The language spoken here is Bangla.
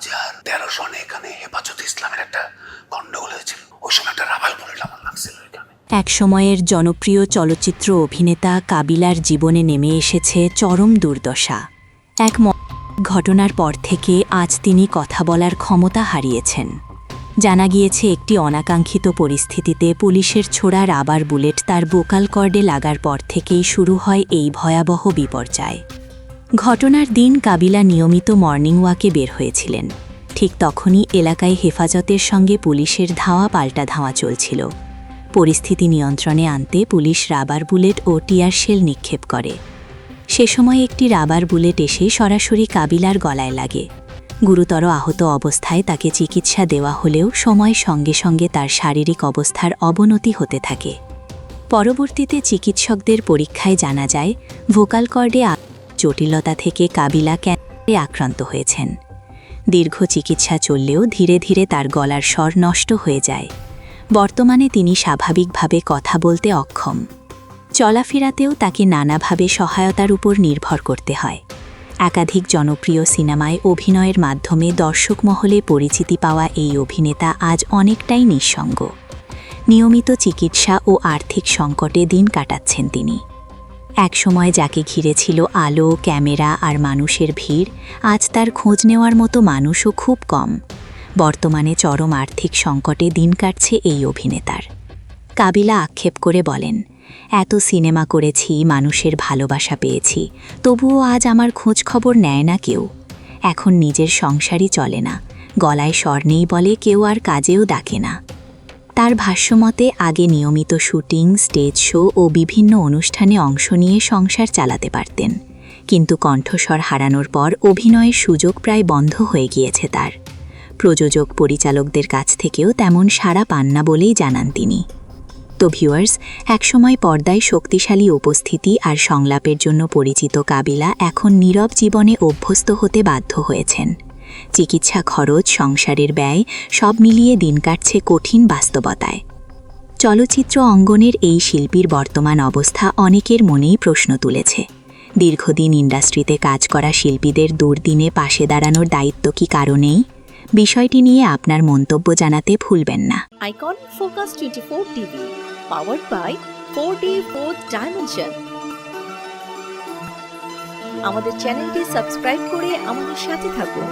2013 সনে এখানে হেফাজতে ইসলামের একটা গন্ডগোল হয়েছিল। ওই সময় একটা রাবাল বুলেট আমার লাগছিল এখানে। এক সময়ের জনপ্রিয় চলচ্চিত্র অভিনেতা কাবিলার জীবনে নেমে এসেছে চরম দুর্দশা। এক ঘটনার পর থেকে আজ তিনি কথা বলার ক্ষমতা হারিয়েছেন। জানা গিয়েছে একটি অনাকাঙ্ক্ষিত পরিস্থিতিতে পুলিশের ছোড়া রাবার বুলেট তার ভোকাল কর্ডে লাগার পর থেকেই শুরু হয় এই ভয়াবহ বিপর্যয়। ঘটনার দিন কাবিলা নিয়মিত মর্নিং ওয়াকে বের হয়েছিলেন। ঠিক তখনই এলাকায় হেফাজতের সঙ্গে পুলিশের ধাওয়া পাল্টা ধাওয়া চলছিল। পরিস্থিতি নিয়ন্ত্রণে আনতে পুলিশ রাবার বুলেট ও টিয়ার শেল নিক্ষেপ করে। সে সময় একটি রাবার বুলেট এসে সরাসরি কাবিলার গলায় লাগে। গুরুতর আহত অবস্থায় তাকে চিকিৎসা দেওয়া হলেও সময়ের সঙ্গে সঙ্গে তার শারীরিক অবস্থার অবনতি হতে থাকে। পরবর্তীতে চিকিৎসকদের পরীক্ষায় জানা যায় ভোকাল কর্ডে জটিলতা থেকে কাবিলা ক্যান্সারে আক্রান্ত হয়েছেন। দীর্ঘ চিকিৎসা চললেও ধীরে ধীরে তার গলার স্বর নষ্ট হয়ে যায়। বর্তমানে তিনি স্বাভাবিকভাবে কথা বলতে অক্ষম। চলাফেরাতেও তাকে নানাভাবে সহায়তার উপর নির্ভর করতে হয়। একাধিক জনপ্রিয় সিনেমায় অভিনয়ের মাধ্যমে দর্শক মহলে পরিচিতি পাওয়া এই অভিনেতা আজ অনেকটাই নিঃসঙ্গ। নিয়মিত চিকিৎসা ও আর্থিক সংকটে দিন কাটাচ্ছেন তিনি। একসময় যাকে ঘিরে ছিল আলো, ক্যামেরা আর মানুষের ভিড়, আজ তার খোঁজ নেওয়ার মতো মানুষও খুব কম। বর্তমানে চরম আর্থিক সংকটে দিন কাটছে এই অভিনেতার। কাবিলা আক্ষেপ করে বলেন, এত সিনেমা করেছি, মানুষের ভালোবাসা পেয়েছি, তবুও আজ আমার খোঁজ খবর নেয় না কেউ। এখন নিজের সংসারই চলে না, গলায় স্বর নেই বলে কেউ আর কাজেও ডাকে না। তার ভাষ্যমতে আগে নিয়মিত শুটিং, স্টেজ শো ও বিভিন্ন অনুষ্ঠানে অংশ নিয়ে সংসার চালাতে পারতেন, কিন্তু কণ্ঠস্বর হারানোর পর অভিনয়ের সুযোগ প্রায় বন্ধ হয়ে গিয়েছে তার। প্রযোজক, পরিচালকদের কাছ থেকেও তেমন সাড়া পান না বলেই জানান তিনি। তো ভিউয়ার্স, একসময় পর্দায় শক্তিশালী উপস্থিতি আর সংলাপের জন্য পরিচিত কাবিলা এখন নীরব জীবনে অভ্যস্ত হতে বাধ্য হয়েছেন। চিকিৎসা খরচ, সংসারের ব্যয় সব মিলিয়ে দিন কাটছে কঠিন বাস্তবতায়। চলচ্চিত্র অঙ্গনের এই শিল্পীর বর্তমান অবস্থা অনেকের মনেই প্রশ্ন তুলেছে। দীর্ঘদিন ইন্ডাস্ট্রিতে কাজ করা শিল্পীদের দুর্দিনে পাশে দাঁড়ানোর দায়িত্ব কি কারণেই? বিষয়টি নিয়ে আপনার মন্তব্য জানাতে ভুলবেন না। Icon focus 24 TV, powered by 4D Fourth Dimension। আমাদের চ্যানেলটি সাবস্ক্রাইব করে আমাদের সাথে থাকুন।